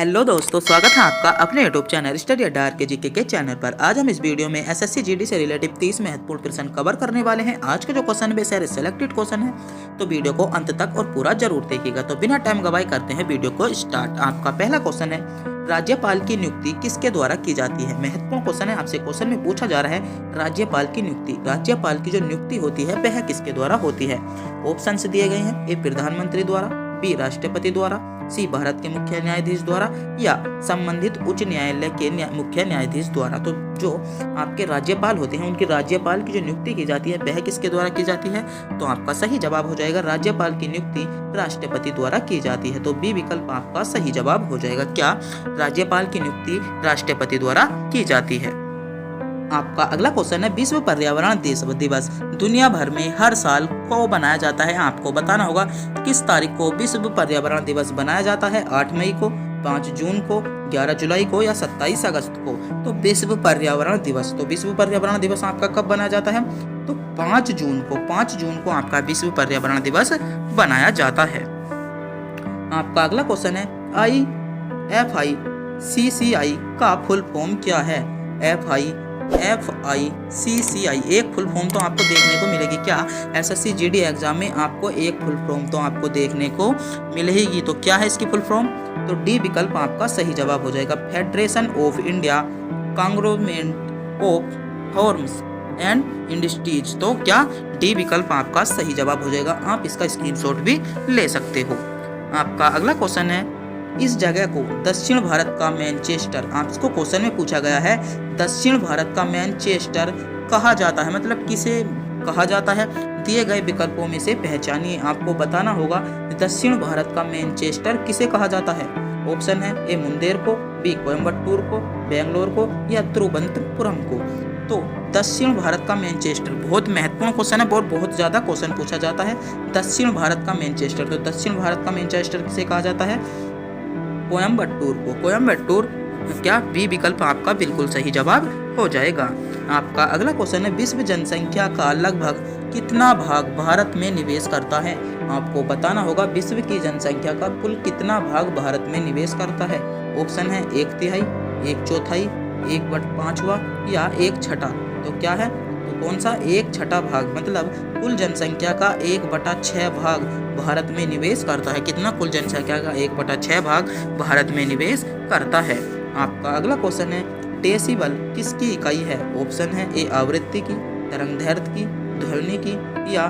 Hello दोस्तों, स्वागत है आपका अपने यूट्यूब चैनल स्टडी अड्डा के जीके के चैनल पर। आज हम इस वीडियो में एसएससी जीडी से रिलेटिव 30 महत्वपूर्ण प्रश्न कवर करने वाले हैं। आज का जो क्वेश्चन बेस है सिलेक्टेड क्वेश्चन है, तो वीडियो को अंत तक और पूरा जरूर देखिएगा। तो बिना टाइम गवाए करते हैं वीडियो को स्टार्ट। आपका पहला क्वेश्चन है, राज्यपाल की नियुक्ति किसके द्वारा की जाती है। महत्वपूर्ण क्वेश्चन है, आपसे क्वेश्चन में पूछा जा रहा है राज्यपाल की नियुक्ति। राज्यपाल की जो नियुक्ति होती है वह किसके द्वारा होती है। ऑप्शन दिए गए हैं, ए प्रधानमंत्री द्वारा, बी राष्ट्रपति द्वारा, सी भारत के मुख्य न्यायाधीश द्वारा या संबंधित उच्च न्यायालय के मुख्य न्यायाधीश द्वारा। तो जो आपके राज्यपाल होते हैं उनकी राज्यपाल की जो नियुक्ति की जाती है वह किसके द्वारा की जाती है। तो आपका सही जवाब हो जाएगा राज्यपाल की नियुक्ति राष्ट्रपति द्वारा की जाती है। तो बी विकल्प आपका सही जवाब हो जाएगा। क्या राज्यपाल की नियुक्ति राष्ट्रपति द्वारा की जाती है। आपका अगला क्वेश्चन है, विश्व पर्यावरण दिवस दुनिया भर में हर साल को बनाया जाता है। आपको बताना होगा किस तारीख को विश्व पर्यावरण दिवस बनाया जाता है। 8 मई को, 5 जून को, 11 जुलाई को या 27 अगस्त को। तो विश्व पर्यावरण दिवस, तो विश्व पर्यावरण दिवस आपका कब बनाया जाता है। तो 5 जून को, 5 जून को आपका विश्व पर्यावरण दिवस बनाया जाता है। आपका अगला क्वेश्चन है, FICCI का फुल फॉर्म क्या है। FICCI एक फुल फॉर्म तो आपको देखने को मिलेगी। क्या एसएससी जीडी एग्जाम में आपको एक फुल फॉर्म तो आपको देखने को मिलेगी। तो क्या है इसकी फुल फॉर्म। तो डी विकल्प आपका सही जवाब हो जाएगा। Federation of India conglomerate of firms and industries. तो क्या डी विकल्प आपका सही जवाब हो जाएगा। आप इसका स्क्रीनशॉट भी ले सकते हो। आपका अगला क्वेश्चन है, इस जगह को दक्षिण भारत का मैनचेस्टर, आपको क्वेश्चन में पूछा गया है दक्षिण भारत का मैनचेस्टर कहा जाता है, मतलब किसे कहा जाता है। दिए गए विकल्पों में से पहचानिए। आपको बताना होगा दक्षिण भारत का मैनचेस्टर किसे कहा जाता है। ऑप्शन है, ए मुंदेर को, बी कोयम्बटूर को, बेंगलोर को या तिरुवनंतपुरम को। तो दक्षिण भारत का मैनचेस्टर बहुत महत्वपूर्ण क्वेश्चन है और बहुत ज्यादा क्वेश्चन पूछा जाता है। दक्षिण भारत का मैनचेस्टर, तो दक्षिण भारत का मैनचेस्टर किसे कहा जाता है। कोयम्बटूर को। कोयम्बटूर क्या बी विकल्प आपका बिल्कुल सही जवाब हो जाएगा। आपका अगला क्वेश्चन है, विश्व जनसंख्या का लगभग कितना भाग भारत में निवेश करता है। आपको बताना होगा विश्व की जनसंख्या का कुल कितना भाग भारत में निवेश करता है। ऑप्शन है, 1/3, 1/4, 1/5 या 1/6। तो क्या है, तो कौन सा 1/6 भाग, मतलब कुल जनसंख्या का 1/6 भाग भारत में निवेश करता है। कितना, कुल जनसंख्या का 1/6 भाग भारत में निवेश करता है। आपका अगला क्वेश्चन है, डेसिबल किसकी इकाई है। ऑप्शन है, ए आवृत्ति की, तरंगदैर्घ्य की, ध्वनि की या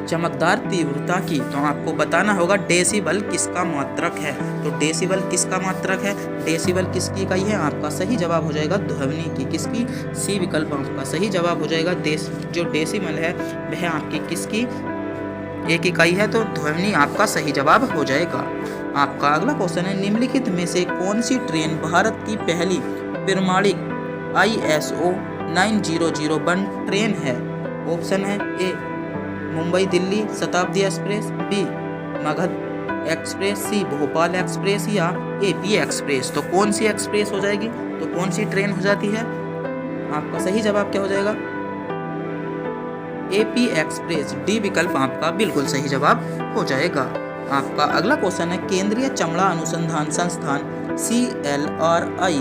चमकदार तीव्रता की। तो आपको बताना होगा डेसिबल किसका मात्रक है। तो डेसिबल किसका मात्रक है, डेसिबल किसकी इकाई है। आपका सही जवाब हो जाएगा ध्वनि की। किसकी, सी विकल्प आपका सही जवाब हो जाएगा। जो डेसिबल है वह आपकी किसकी एक इकाई है। तो ध्वनि आपका सही जवाब हो जाएगा। आपका अगला क्वेश्चन है, निम्नलिखित में से कौन सी ट्रेन भारत की पहली प्रमाणिक ISO 9001 ट्रेन है। ऑप्शन है, ए Mumbai Delhi Shatabdi express, B Magadh express, सी भोपाल एक्सप्रेस या AP एक्सप्रेस। तो कौन सी एक्सप्रेस हो जाएगी, तो कौन सी ट्रेन हो जाती है। आपका सही जवाब क्या हो जाएगा, AP एक्सप्रेस। डी विकल्प आपका बिल्कुल सही जवाब हो जाएगा। आपका अगला क्वेश्चन है, केंद्रीय चमड़ा अनुसंधान संस्थान CLRI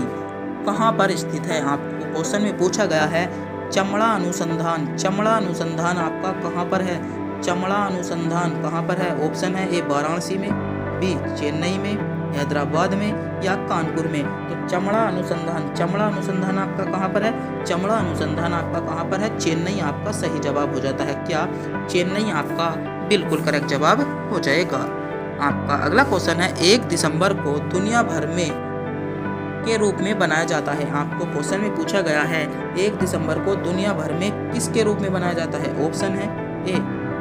कहाँ पर स्थित है। आपको क्वेश्चन में पूछा गया है चमड़ा अनुसंधान आपका कहाँ पर है। चमड़ा अनुसंधान कहाँ पर है। ऑप्शन है, ए वाराणसी में, बी चेन्नई में, हैदराबाद में या कानपुर में। तो चमड़ा अनुसंधान आपका कहाँ पर है। चमड़ा अनुसंधान आपका कहाँ पर है, चेन्नई आपका सही जवाब हो जाता है। क्या चेन्नई आपका बिल्कुल करेक्ट जवाब हो जाएगा। आपका अगला क्वेश्चन है, 1 दिसंबर को दुनिया भर में के रूप में बनाया जाता है। आपको क्वेश्चन में पूछा गया है 1 दिसंबर को दुनिया भर में किसके रूप में बनाया जाता है। ऑप्शन है, ए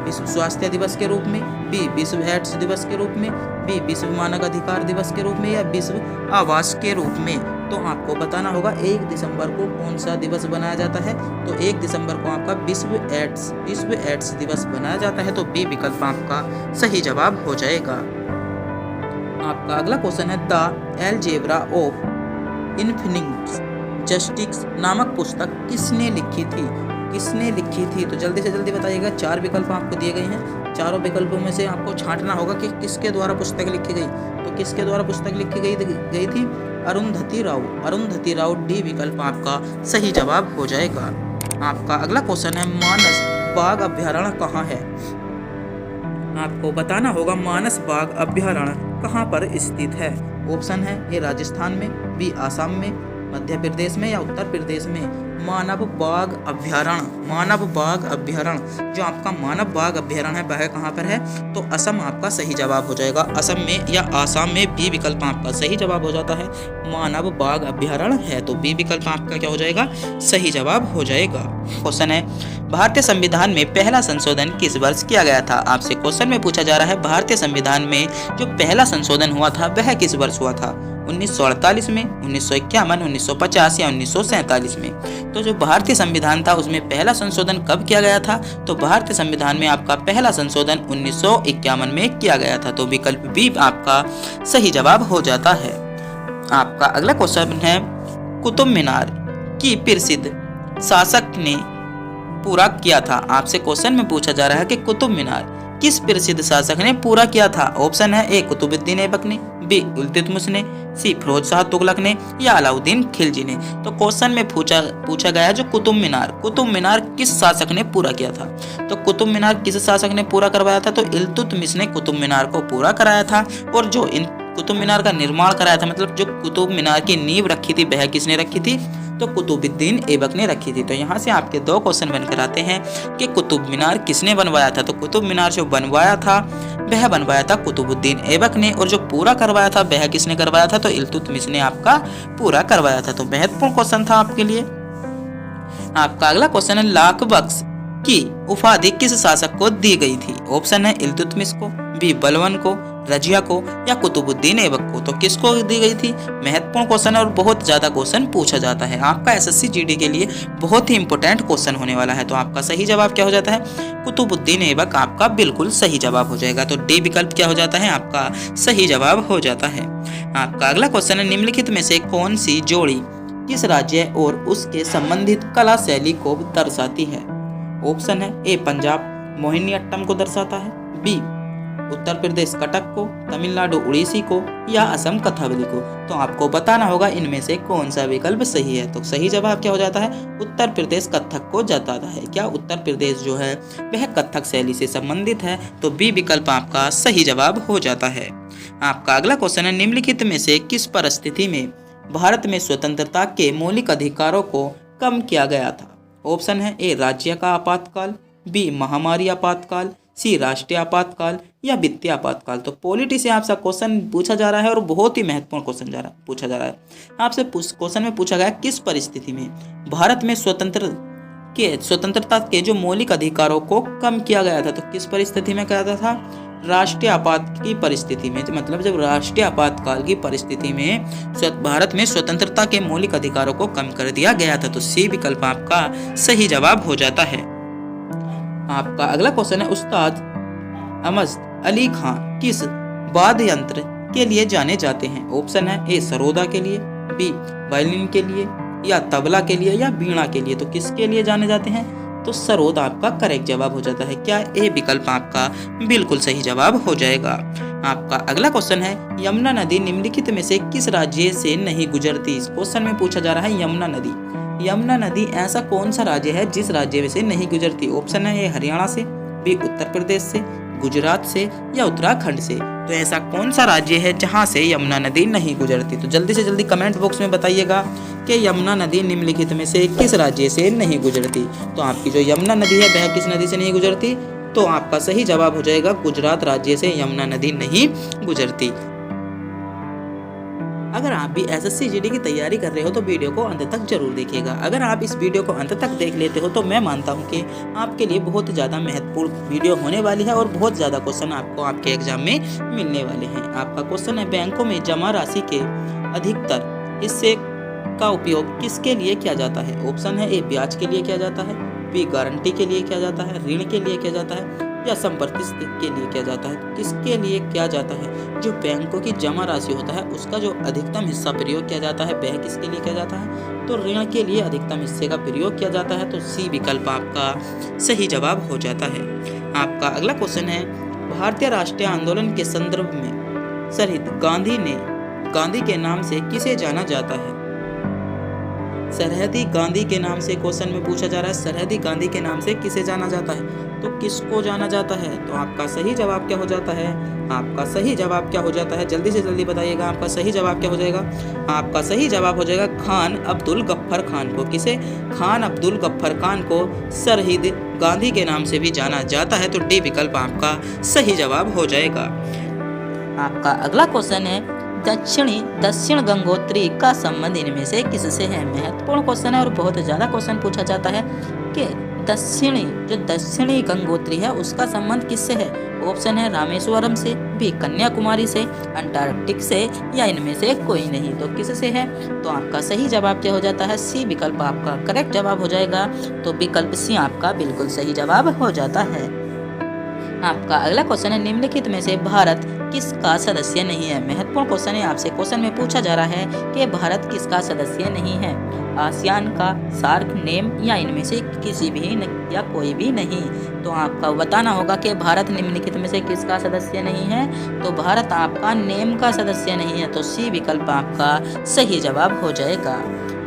विश्व स्वास्थ्य दिवस के रूप में, बी विश्व एड्स दिवस के रूप में, बी विश्व मानव अधिकार दिवस के रूप में या विश्व आवास के रूप में। तो आपको बताना होगा 1 दिसंबर को कौन सा दिवस बनाया जाता है। तो 1 दिसंबर को आपका विश्व एड्स दिवस बनाया जाता है। तो बी विकल्प आपका सही जवाब हो जाएगा। आपका अगला क्वेश्चन है, the algebra of infinite justice नामक पुस्तक किसने लिखी थी। किसने लिखी थी? तो जल्दी से जल्दी बताइएगा। 4 विकल्प आपको दिए गए हैं, चारों विकल्पों में से आपको छांटना होगा कि किसके द्वारा पुस्तक लिखी गई। तो किसके द्वारा पुस्तक लिखी गई थी? अरुंधति राव। अरुंधति राव, डी विकल्प आपका सही जवाब हो जाएगा। आपका अगला क्वेश्चन है, मानस बाघ अभ्यारण्य कहाँ है? आपको बताना होगा मानस बाघ अभ्यारण्य कहाँ पर स्थित है। ऑप्शन है ए राजस्थान में, बी आसाम में, मध्य प्रदेश में या उत्तर प्रदेश में। मानव बाघ अभ्यारण्य, मानव बाघ अभ्यारण्य, जो आपका मानव बाघ अभ्यारण्य है वह कहाँ पर है? तो असम आपका सही जवाब हो जाएगा। असम में या आसाम में, बी विकल्प आपका सही जवाब हो जाता है। मानव बाघ अभ्यारण्य है तो बी विकल्प आपका क्या हो जाएगा? सही जवाब हो जाएगा। क्वेश्चन है, भारतीय संविधान में पहला संशोधन किस वर्ष किया गया था? आपसे क्वेश्चन में पूछा जा रहा है भारतीय संविधान में जो पहला संशोधन हुआ था वह किस वर्ष हुआ था? 1948 में, 1951, 1950 या 1947 में। तो जो भारतीय संविधान था उसमें पहला संशोधन कब किया गया था? तो भारतीय संविधान में आपका पहला संशोधन 1951 में किया गया था। तो विकल्प बी आपका सही जवाब हो जाता है। आपका अगला क्वेश्चन है, कुतुब मीनार की प्रसिद्ध शासक ने पूरा किया था? आपसे क्वेश्चन में पूछा जा रहा है कि कुतुब मीनार किस प्रसिद्ध शासक ने पूरा किया था? ऑप्शन है ए कुतुबुद्दीन ऐबक ने, बी इल्तुतमिश ने, सी फिरोज शाह तुगलक ने या अलाउद्दीन खिलजी ने। तो क्वेश्चन में पूछा गया जो कुतुब मीनार किस शासक ने पूरा किया था? तो कुतुब मीनार किस शासक ने पूरा करवाया था? तो इल्तुतमिश ने कुतुब मीनार को पूरा कराया था। और जो इन कुतुब मीनार का निर्माण कराया था, मतलब जो कुतुब मीनार की नींव रखी थी वह किसने रखी थी? तो कुतुबुद्दीन ऐबक ने रखी थी। तो यहाँ से आपके 2 क्वेश्चन बनकर आते हैं कि कुतुब मीनार किसने बनवाया था? तो कुतुब मीनार जो बनवाया था वह बनवाया था कुतुबुद्दीन ऐबक ने, और जो पूरा करवाया था वह किसने करवाया था? तो इल्तुतमिश ने आपका पूरा करवाया था। तो महत्वपूर्ण क्वेश्चन था आपके लिए। आपका अगला क्वेश्चन है, लाख बख्श की उपाधि किस शासक को दी गई थी? ऑप्शन है इल्तुतमिश को, बी बलबन को, रजिया को या कुतुबुद्दीन ऐबक को। तो किसको दी गई थी? महत्वपूर्ण क्वेश्चन है और बहुत ज्यादा क्वेश्चन पूछा जाता है। आपका एसएससी जीडी के लिए बहुत ही इंपॉर्टेंट क्वेश्चन होने वाला है। तो आपका सही जवाब क्या हो जाता है? कुतुबुद्दीन ऐबक आपका बिल्कुल सही जवाब हो जाएगा। तो डी विकल्प क्या हो जाता है? आपका सही जवाब हो जाता है। आपका अगला क्वेश्चन है, निम्नलिखित में से कौन सी जोड़ी किस राज्य और उसके संबंधित कला शैली को दर्शाती है? ऑप्शन है ए पंजाब मोहिनीअट्टम को दर्शाता है, बी उत्तर प्रदेश कथक को, तमिलनाडु उड़ीसी को या असम कथकली को। तो आपको बताना होगा इनमें से कौन सा विकल्प सही है। तो सही जवाब क्या हो जाता है? उत्तर प्रदेश कथक को जताता है। क्या उत्तर प्रदेश जो है वह कथक शैली से संबंधित है? तो बी विकल्प आपका सही जवाब हो जाता है। आपका अगला क्वेश्चन है, निम्नलिखित में से किस परिस्थिति में भारत में स्वतंत्रता के मौलिक अधिकारों को कम किया गया था? ऑप्शन है ए राज्य का आपातकाल, बी महामारी आपातकाल, सी राष्ट्रीय आपातकाल या वित्तीय आपातकाल। तो पॉलिटी से आपसे क्वेश्चन पूछा जा रहा है और बहुत ही महत्वपूर्ण क्वेश्चन पूछा जा रहा है। आपसे क्वेश्चन में पूछा गया किस परिस्थिति में भारत में स्वतंत्रता के जो मौलिक अधिकारों को कम किया गया था? तो किस परिस्थिति में किया था? राष्ट्रीय आपात की परिस्थिति में, मतलब जब राष्ट्रीय आपातकाल की परिस्थिति में भारत में स्वतंत्रता के मौलिक अधिकारों को कम कर दिया गया था। तो सी विकल्प आपका सही जवाब हो जाता है। आपका अगला क्वेश्चन है, उस्ताद अमजद अली खां किस वाद्य यंत्र के लिए जाने जाते हैं? ऑप्शन है ए सरोदा के लिए, बी वायलिन के लिए या तबला के लिए या वीणा के लिए। तो किसके लिए जाने जाते हैं? तो सरोद आपका करेक्ट जवाब हो जाता है। क्या ए विकल्प आपका बिल्कुल सही जवाब हो जाएगा। आपका अगला क्वेश्चन है, यमुना नदी निम्नलिखित में से किस राज्य से नहीं गुजरती? इस क्वेश्चन में पूछा जा रहा है यमुना नदी ऐसा कौन सा राज्य है जिस राज्य से नहीं गुजरती? ऑप्शन है ए हरियाणा से, बी उत्तर प्रदेश से, गुजरात से या उत्तराखंड से। तो ऐसा कौन सा राज्य है जहां से यमुना नदी नहीं गुजरती? तो जल्दी से जल्दी कमेंट बॉक्स में बताइएगा कि यमुना नदी निम्नलिखित में से किस राज्य से नहीं गुजरती। तो आपकी जो यमुना नदी है वह किस नदी से नहीं गुजरती? तो आपका सही जवाब हो जाएगा गुजरात राज्य से यमुना नदी नहीं गुजरती। अगर आप भी एसएससी जीडी की तैयारी कर रहे हो तो वीडियो को अंत तक जरूर देखिएगा। अगर आप इस वीडियो को अंत तक देख लेते हो तो मैं मानता हूं कि आपके लिए बहुत ज़्यादा महत्वपूर्ण वीडियो होने वाली है और बहुत ज़्यादा क्वेश्चन आपको आपके एग्जाम में मिलने वाले हैं। आपका क्वेश्चन है, बैंकों में जमा राशि के अधिकतर हिस्से का उपयोग किसके लिए किया जाता है? ऑप्शन है ए ब्याज के लिए किया जाता है, बी गारंटी के लिए किया जाता है, ऋण के लिए किया जाता है या संपत्ति के लिए किया जाता है। तो किसके लिए किया जाता है? जो बैंकों की जमा राशि होता है उसका जो अधिकतम हिस्सा प्रयोग किया जाता है वह किसके लिए किया जाता है? तो ऋण के लिए अधिकतम हिस्से का प्रयोग किया जाता है। तो सी विकल्प आपका सही जवाब हो जाता है। आपका अगला क्वेश्चन है, भारतीय राष्ट्रीय आंदोलन के संदर्भ में शहीद गांधी के नाम से किसे जाना जाता है? सरहदी गांधी के नाम से क्वेश्चन में पूछा जा रहा है, सरहदी गांधी के नाम से किसे जाना जाता है? तो किसको जाना जाता है? तो आपका सही जवाब क्या हो जाता है? आपका सही जवाब क्या हो जाता है? जल्दी से जल्दी बताइएगा, आपका सही जवाब क्या हो जाएगा? आपका सही जवाब हो जाएगा खान अब्दुल गफ्फर खान को। किसे? खान अब्दुल गफ्फर खान को शहीद गांधी के नाम से भी जाना जाता है। तो डी विकल्प आपका सही जवाब हो जाएगा। आपका अगला क्वेश्चन है, दक्षिण गंगोत्री का संबंध इनमें से किससे है? महत्वपूर्ण क्वेश्चन है और बहुत ज्यादा क्वेश्चन पूछा जाता है कि दक्षिणी गंगोत्री है उसका संबंध किससे है? ऑप्शन है रामेश्वरम से, बी कन्याकुमारी से, अंटार्कटिक से, या इनमें से कोई नहीं। तो किससे है? तो आपका सही जवाब क्या हो जाता है? सी विकल्प आपका करेक्ट जवाब हो जाएगा। तो विकल्प सी आपका बिल्कुल सही जवाब हो जाता है। आपका अगला क्वेश्चन है, निम्नलिखित में से भारत किसका सदस्य नहीं है? महत्वपूर्ण क्वेश्चन है, आपसे क्वेश्चन में पूछा जा रहा है कि भारत किसका सदस्य नहीं है? आसियान का, सार्क, नेम, या इनमें से किसी भी या कोई भी नहीं। तो आपका बताना होगा कि भारत निम्नलिखित में से किसका सदस्य नहीं है? तो भारत आपका नेम का सदस्य नहीं है। तो सी विकल्प आपका सही जवाब हो जाएगा।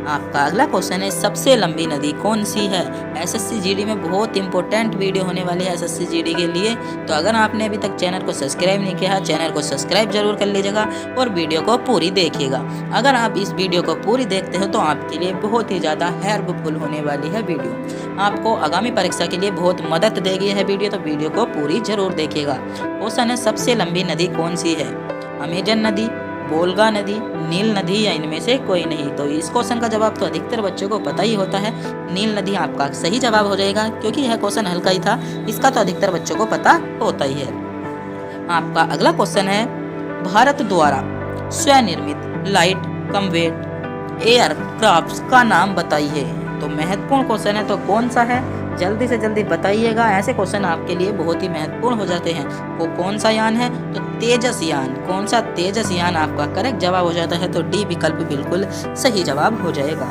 आपका अगला क्वेश्चन है, सबसे लंबी नदी कौन सी है? एसएससी जीडी में बहुत इंपॉर्टेंट वीडियो होने वाली है एसएससी जीडी के लिए। तो अगर आपने अभी तक चैनल को सब्सक्राइब नहीं किया है, चैनल को सब्सक्राइब जरूर कर लीजिएगा और वीडियो को पूरी देखिएगा। अगर आप इस वीडियो को पूरी देखते हो तो आपके लिए बहुत ही ज़्यादा हेल्पफुल होने वाली है वीडियो। आपको आगामी परीक्षा के लिए बहुत मदद देगी है वीडियो, तो वीडियो को पूरी जरूर देखिएगा। क्वेश्चन है, सबसे लंबी नदी कौन सी है? अमेजन नदी, बोलगा नदी, नील नदी, या इनमें से कोई नहीं। तो इस क्वेश्चन का जवाब तो अधिकतर बच्चों को पता ही होता है, नील नदी आपका सही जवाब हो जाएगा, क्योंकि यह क्वेश्चन हल्का ही था, इसका तो अधिकतर बच्चों को पता होता ही है। आपका अगला क्वेश्चन है, भारत द्वारा स्वनिर्मित लाइट कम्बैट एयरक्राफ्ट का नाम बताइए। तो महत्वपूर्ण क्वेश्चन है, तो कौन सा है? जल्दी से जल्दी बताइएगा, ऐसे क्वेश्चन आपके लिए बहुत ही महत्वपूर्ण हो जाते हैं। वो कौन सा यान है? तो तेजस यान। कौन सा? तेजस यान आपका करेक्ट जवाब हो जाता है। तो डी विकल्प बिल्कुल सही जवाब हो जाएगा।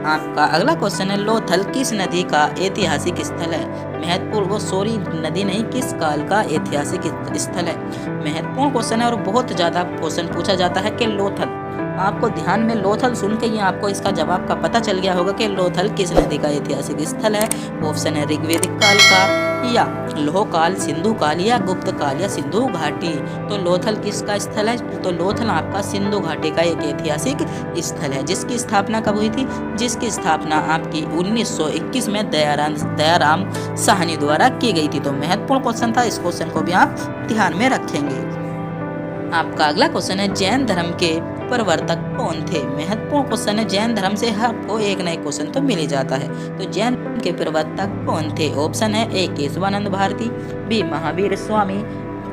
आपका अगला क्वेश्चन है, लोथल किस नदी का ऐतिहासिक स्थल है? महत्वपूर्ण, वो सॉरी नदी नहीं, किस काल का ऐतिहासिक स्थल है? महत्वपूर्ण क्वेश्चन है और बहुत ज्यादा क्वेश्चन पूछा जाता है कि लोथल, आपको ध्यान में लोथल सुन के ही आपको इसका जवाब का पता चल गया होगा कि लोथल किस नदी का ऐतिहासिक स्थल है। ऑप्शन है ऋग्वैदिक काल का, या लौह काल, सिंधु काल, या गुप्त काल, या सिंधु घाटी। तो लोथल किसका स्थल है? तो लोथल आपका सिंधु घाटी का एक ऐतिहासिक स्थल है। जिसकी स्थापना कब हुई थी? जिसकी स्थापना आपकी 1921 में दयाराम साहनी द्वारा की गई थी। तो महत्वपूर्ण क्वेश्चन था, इस क्वेश्चन को भी आप ध्यान में रखेंगे। आपका अगला क्वेश्चन है, जैन धर्म के प्रवर्तक कौन थे? महत्वपूर्ण क्वेश्चन है, जैन धर्म से आपको एक नए क्वेश्चन तो मिल ही जाता है। तो जैन के प्रवर्तक कौन थे? ऑप्शन है ए केशवानंद भारती, बी महावीर स्वामी,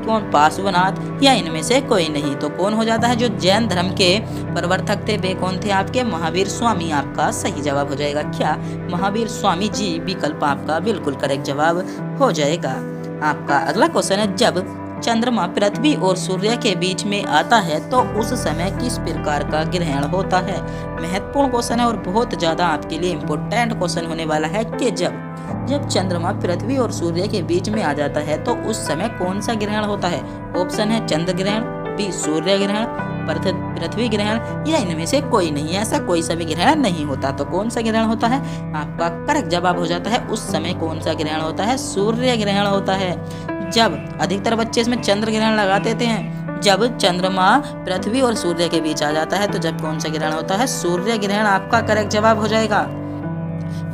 कौन पार्श्वनाथ, या इनमें से कोई नहीं। तो कौन हो जाता है? जो जैन धर्म के प्रवर्तक थे वे कौन थे? आपके महावीर स्वामी आपका सही जवाब हो जाएगा। क्या? महावीर स्वामी जी विकल्प आपका बिल्कुल करेक्ट जवाब हो जाएगा। आपका अगला क्वेश्चन है, जब चंद्रमा पृथ्वी और सूर्य के बीच में आता है तो उस समय किस प्रकार का ग्रहण होता है? महत्वपूर्ण क्वेश्चन है और बहुत ज्यादा आपके लिए इम्पोर्टेंट क्वेश्चन होने वाला है कि जब चंद्रमा पृथ्वी और सूर्य के बीच में आ जाता है तो उस समय कौन सा ग्रहण होता है? ऑप्शन है चंद्र ग्रहण, बी सूर्य ग्रहण, पृथ्वी ग्रहण, या इनमें से कोई नहीं। ऐसा कोई सा भी ग्रहण नहीं होता। तो कौन सा ग्रहण होता है? आपका करेक्ट जवाब हो जाता है, उस समय कौन सा ग्रहण होता है? सूर्य ग्रहण होता है। जब अधिकतर बच्चे इसमें चंद्र ग्रहण लगा देते हैं, जब चंद्रमा पृथ्वी और सूर्य के बीच आ जाता है तो जब कौन सा ग्रहण होता है? सूर्य ग्रहण आपका करेक्ट जवाब हो जाएगा।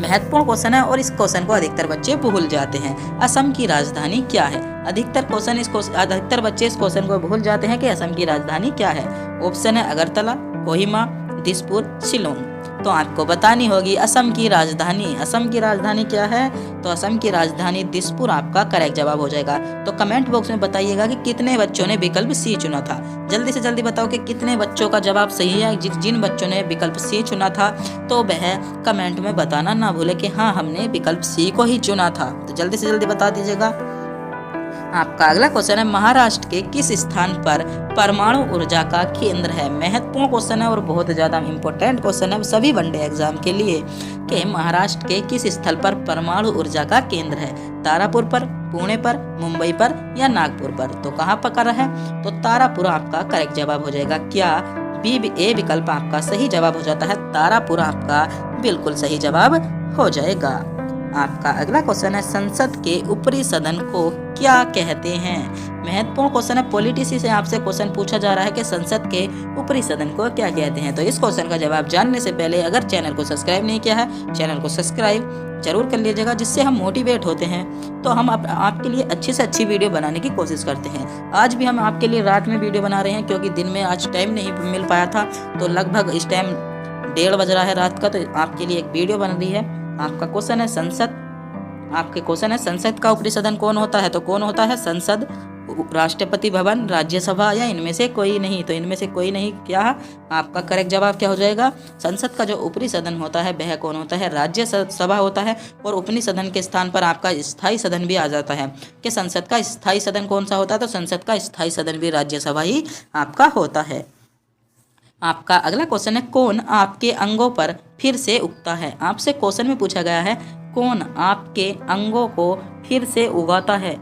महत्वपूर्ण क्वेश्चन है और इस क्वेश्चन को अधिकतर बच्चे भूल जाते हैं। असम की राजधानी क्या है? अधिकतर बच्चे इस क्वेश्चन को भूल जाते हैं कि असम की राजधानी क्या है। ऑप्शन है अगरतला, कोहिमा, दिसपुर, शिलोंग। तो आपको बतानी होगी असम की राजधानी क्या है? तो असम की राजधानी दिसपुर आपका करेक्ट जवाब हो जाएगा। तो कमेंट बॉक्स में बताइएगा कि कितने बच्चों ने विकल्प सी चुना था। जल्दी से जल्दी बताओ कि कितने बच्चों का जवाब सही है। जिन बच्चों ने विकल्प सी चुना था तो वह कमेंट में बताना ना भूले कि हाँ हमने विकल्प सी को ही चुना था। तो जल्दी से जल्दी बता दीजिएगा। आपका अगला क्वेश्चन है महाराष्ट्र के किस स्थान पर परमाणु ऊर्जा का केंद्र है। महत्वपूर्ण क्वेश्चन है और बहुत ज्यादा इंपॉर्टेंट क्वेश्चन है सभी वनडे एग्जाम के लिए कि महाराष्ट्र के किस स्थल पर परमाणु ऊर्जा का केंद्र है। तारापुर पर, पुणे पर, मुंबई पर या नागपुर पर। तो कहाँ पर कर है, तो तारापुर आपका करेक्ट जवाब हो जाएगा। क्या ए विकल्प आपका सही जवाब हो जाता है। तारापुर आपका बिल्कुल सही जवाब हो जाएगा। आपका अगला क्वेश्चन है संसद के ऊपरी सदन को क्या कहते हैं। महत्वपूर्ण क्वेश्चन है, पॉलिटिक्स से आपसे क्वेश्चन पूछा जा रहा है कि संसद के ऊपरी सदन को क्या कहते हैं। तो इस क्वेश्चन का जवाब जानने से पहले अगर चैनल को सब्सक्राइब नहीं किया है, चैनल को सब्सक्राइब जरूर कर लीजिएगा, जिससे हम मोटिवेट होते हैं। तो हम आपके लिए अच्छी से अच्छी वीडियो बनाने की कोशिश करते हैं। आज भी हम आपके लिए रात में वीडियो बना रहे हैं क्योंकि दिन में आज टाइम नहीं मिल पाया था। तो लगभग इस टाइम 1:30 बज रहा है रात का, तो आपके लिए एक वीडियो बन रही है। आपका क्वेश्चन है आपके क्वेश्चन है संसद का ऊपरी सदन कौन होता है। तो कौन होता है, संसद, राष्ट्रपति भवन, राज्यसभा या इनमें से कोई नहीं। तो इनमें से कोई नहीं क्या आपका करेक्ट जवाब क्या हो जाएगा। संसद का जो ऊपरी सदन होता है वह कौन होता है, राज्यसभा होता है। और ऊपरी सदन के स्थान पर आपका स्थायी सदन भी आ जाता है कि संसद का स्थायी सदन कौन सा होता है। तो संसद का स्थायी सदन भी राज्यसभा ही आपका होता है। आपका अगला क्वेश्चन है कौन आपके अंगों पर फिर से उगता है। आपसे क्वेश्चन में पूछा गया है कौन आपके अंगों को फिर से उगाता है।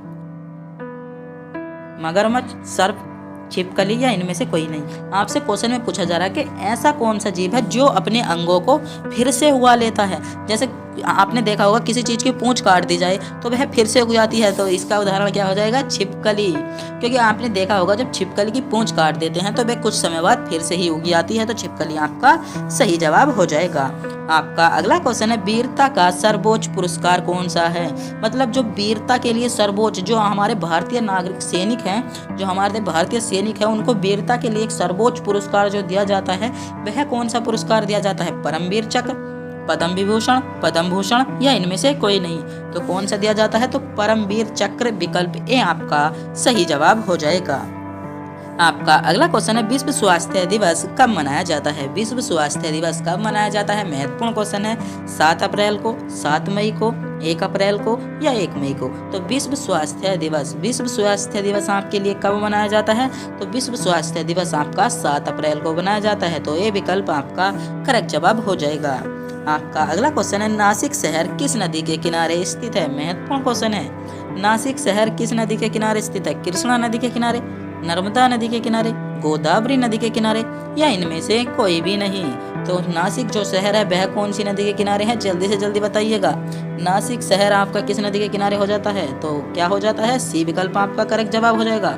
मगरमच्छ, सर्प, छिपकली या इनमें से कोई नहीं। आपसे क्वेश्चन में पूछा जा रहा है कि ऐसा कौन सा जीव है जो अपने अंगों को फिर से उगा लेता है। जैसे आपने देखा होगा किसी चीज की पूंछ काट दी जाए तो वह फिर से उग जाती है। तो इसका उदाहरण क्या हो जाएगा, छिपकली। क्योंकि आपने देखा होगा जब छिपकली की पूंछ काट देते हैं तो वह कुछ समय बाद फिर से ही उग जाती है। तो छिपकली आपका सही जवाब हो जाएगा। आपका अगला क्वेश्चन है वीरता का सर्वोच्च पुरस्कार कौन सा है। मतलब जो वीरता के लिए सर्वोच्च, जो हमारे भारतीय नागरिक सैनिक हैं, जो हमारे भारतीय सैनिक हैं, उनको वीरता के लिए एक सर्वोच्च पुरस्कार जो दिया जाता है वह कौन सा पुरस्कार दिया जाता है। परमवीर चक्र, पद्म विभूषण, पद्म भूषण या इनमें से कोई नहीं। तो कौन सा दिया जाता है, तो परमवीर चक्र विकल्प ए आपका सही जवाब हो जाएगा। आपका अगला क्वेश्चन है विश्व स्वास्थ्य दिवस कब मनाया जाता है। विश्व स्वास्थ्य दिवस कब मनाया जाता है। महत्वपूर्ण क्वेश्चन है 7 अप्रैल को, 7 मई को, 1 अप्रैल को या 1 मई को। तो विश्व स्वास्थ्य दिवस आपके लिए कब मनाया जाता है। तो विश्व स्वास्थ्य दिवस आपका 7 अप्रैल को मनाया जाता है। तो ये विकल्प आपका करेक्ट जवाब हो जाएगा। आपका अगला क्वेश्चन है नासिक शहर किस नदी के किनारे स्थित है। महत्वपूर्ण क्वेश्चन है नासिक शहर किस नदी के किनारे स्थित है। कृष्णा नदी के किनारे, नर्मदा नदी के किनारे, गोदावरी नदी के किनारे या इनमें से कोई भी नहीं। तो नासिक जो शहर है वह कौन सी नदी के किनारे है, जल्दी से जल्दी बताइएगा। नासिक शहर आपका किस नदी के किनारे हो जाता है। तो क्या हो जाता है, सी विकल्प आपका करेक्ट जवाब हो जाएगा।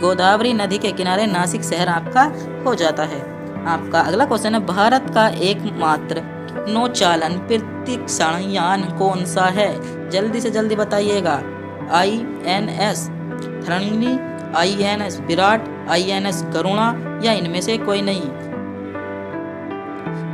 गोदावरी नदी के किनारे नासिक शहर आपका हो जाता है। आपका अगला क्वेश्चन है भारत का एकमात्र नौचालन प्रतिक्षण यान कौन सा है। जल्दी से जल्दी बताइएगा। INS थरंगी, INS Virat, INS Garuda या इनमें से कोई नहीं।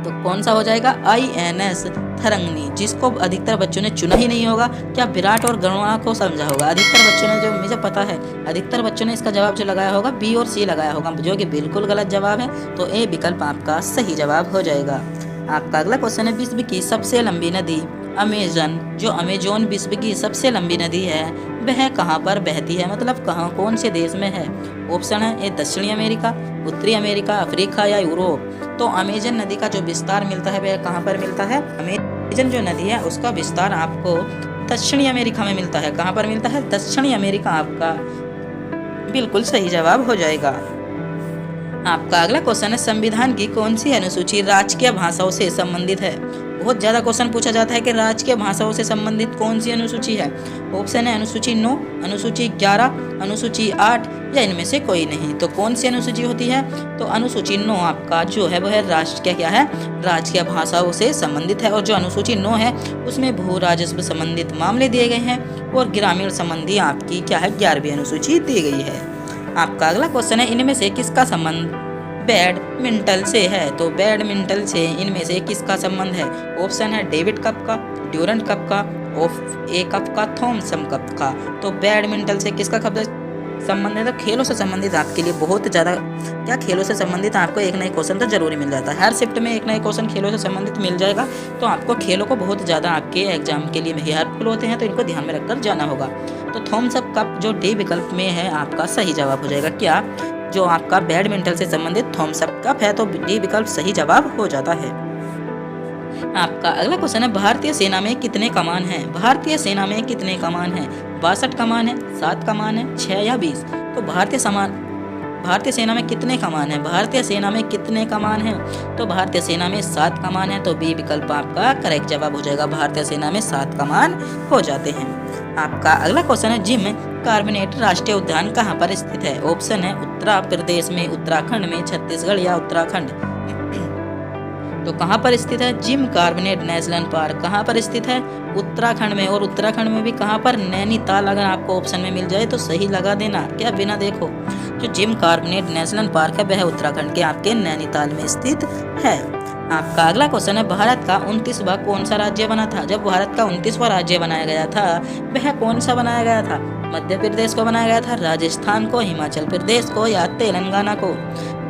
तो कौन सा हो जाएगा, INS थरंगी, जिसको अधिकतर बच्चों ने चुना ही नहीं होगा। क्या विराट और गरुणा को समझा होगा। अधिकतर बच्चों ने, जो मुझे पता है, अधिकतर बच्चों ने इसका जवाब जो लगाया होगा B और C लगाया होगा, जो कि बिल्कुल गलत जवाब है। तो ए विकल्प आपका सही जवाब हो जाएगा। आपका अगला क्वेश्चन है विश्व की सबसे लंबी नदी अमेजन, जो अमेजोन विश्व की सबसे लंबी नदी है वह कहाँ पर बहती है। मतलब कहाँ, कौन से देश में है। ऑप्शन है ए दक्षिणी अमेरिका, उत्तरी अमेरिका, अफ्रीका या यूरोप। तो अमेजन नदी का जो विस्तार मिलता है वह कहाँ पर मिलता है। अमेजन जो नदी है उसका विस्तार आपको दक्षिणी अमेरिका में मिलता है। कहाँ पर मिलता है, दक्षिणी अमेरिका आपका बिल्कुल सही जवाब हो जाएगा। आपका अगला क्वेश्चन है संविधान की कौन सी अनुसूची राजकीय भाषाओं से संबंधित है। बहुत ज्यादा क्वेश्चन पूछा जाता है कि राजकीय भाषाओं से संबंधित कौन सी अनुसूची है। ऑप्शन है अनुसूची 9, अनुसूची 11, अनुसूची 8 या इनमें से कोई नहीं। तो कौन सी अनुसूची होती है, तो अनुसूची 9 आपका जो है वह राजकीय क्या है, राजकीय भाषाओं से संबंधित है। और जो अनुसूची 9 है उसमें भू राजस्व संबंधित मामले दिए गए हैं और ग्रामीण संबंधी आपकी क्या है 11वीं अनुसूची दी गई है। आपका अगला क्वेश्चन है इनमें से किसका संबंध बैडमिंटन से है। तो बैडमिंटन से इनमें से किसका संबंध है। ऑप्शन है डेविड कप का, ड्यूरेंट कप का, ए कप का, थॉमसन कप का। तो बैडमिंटन से किसका संबंधित, तो खेलों से संबंधित आपके लिए बहुत ज़्यादा क्या खेलों से संबंधित आपको एक नए क्वेश्चन तो जरूरी मिल जाता है। हर शिफ्ट में एक नए क्वेश्चन खेलों से संबंधित मिल जाएगा। तो आपको खेलों को बहुत ज़्यादा आपके एग्जाम के लिए हेल्पफुल होते हैं, तो इनको ध्यान में रखकर जाना होगा। तो थम्स अप कप जो डी विकल्प में है आपका सही जवाब हो जाएगा। क्या जो आपका बैडमिंटन से संबंधित थम्स अप कप है, तो डी विकल्प सही जवाब हो जाता है। आपका अगला क्वेश्चन है, भारतीय सेना में कितने कमान हैं? भारतीय सेना में कितने कमान हैं? 62 कमान है, 7 कमान है, 6 या 20? तो भारतीय सेना में कितने कमान हैं? भारतीय सेना में कितने कमान हैं? तो भारतीय सेना में 7 कमान है, तो बी विकल्प आपका करेक्ट जवाब हो जाएगा। भारतीय सेना में 7 कमान हो जाते हैं। आपका अगला क्वेश्चन है, जिम कार्बोनेट राष्ट्रीय उद्यान कहाँ पर स्थित है? ऑप्शन है उत्तर प्रदेश में, उत्तराखंड में, छत्तीसगढ़ या उत्तराखंड। तो कहाँ पर स्थित है जिम कार्बोनेट नेशनल पार्क? कहाँ पर स्थित है? उत्तराखंड में। और उत्तराखंड में भी कहाँ पर? नैनीताल। अगर आपको ऑप्शन में मिल जाए तो सही लगा देना, क्या बिना देखो। जो जिम कार्बोनेट नेशनल पार्क है वह उत्तराखंड के आपके नैनीताल में स्थित है। आपका अगला क्वेश्चन है, भारत का 29वां कौन सा राज्य बना था? जब भारत का 29वां राज्य बनाया गया था वह कौन सा बनाया गया था? मध्य प्रदेश को बनाया गया था, राजस्थान को, हिमाचल प्रदेश को या तेलंगाना को?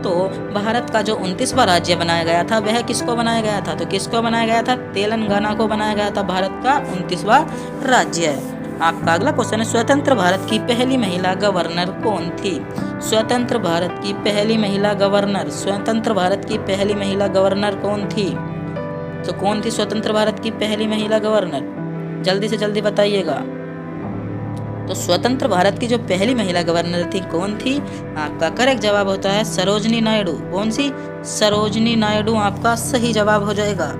तो भारत का जो 29वां राज्य बनाया गया था वह किसको बनाया गया था? तो किसको बनाया गया था? तेलंगाना को बनाया गया था भारत का 29वां राज्य है। आपका अगला क्वेश्चन है, स्वतंत्र भारत की पहली महिला गवर्नर कौन थी? स्वतंत्र भारत की पहली महिला गवर्नर, स्वतंत्र भारत की पहली महिला गवर्नर कौन थी? तो कौन थी स्वतंत्र भारत की पहली महिला गवर्नर? जल्दी से जल्दी बताइएगा। तो स्वतंत्र भारत की जो पहली महिला गवर्नर थी कौन थी? आपका करेक्ट जवाब होता है सरोजनी नायडू। कौन सी? सरोजनी नायडू आपका सही जवाब हो जाएगा।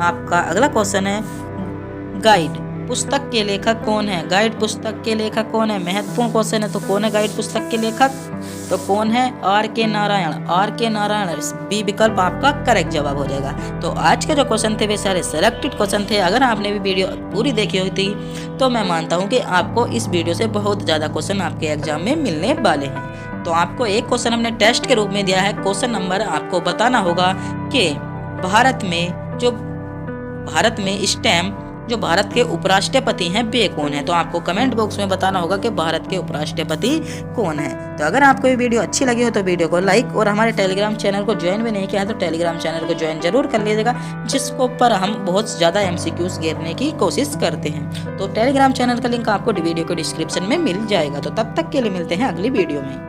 आपका अगला क्वेश्चन है, गाइड पुस्तक के लेखक कौन है? गाइड पुस्तक के लेखक कौन है? महत्वपूर्ण क्वेश्चन है। तो कौन है गाइड पुस्तक के लेखक? तो कौन है? R.K. Narayan. R.K. Narayan, B विकल्प आपका करेक्ट जवाब हो जाएगा। तो आज के जो क्वेश्चन थे वे सारे सिलेक्टेड क्वेश्चन थे। अगर आपने भी वीडियो पूरी देखी होती तो मैं मानता हूँ कि आपको इस वीडियो से बहुत ज़्यादा क्वेश्चन आपके एग्जाम में मिलने वाले हैं। तो आपको एक क्वेश्चन हमने टेस्ट के रूप में दिया है। क्वेश्चन नंबर आपको बताना होगा कि भारत में इस टाइम जो भारत के उपराष्ट्रपति हैं वे कौन है? तो आपको कमेंट बॉक्स में बताना होगा कि भारत के उपराष्ट्रपति कौन है। तो अगर आपको ये वीडियो अच्छी लगी हो तो वीडियो को लाइक, और हमारे टेलीग्राम चैनल को ज्वाइन भी नहीं किया है तो टेलीग्राम चैनल को ज्वाइन जरूर कर लीजिएगा, जिसको पर हम बहुत ज़्यादा MCQs घेरने की कोशिश करते हैं। तो टेलीग्राम चैनल का लिंक आपको वीडियो को डिस्क्रिप्शन में मिल जाएगा। तो तब तक के लिए मिलते हैं अगली वीडियो में।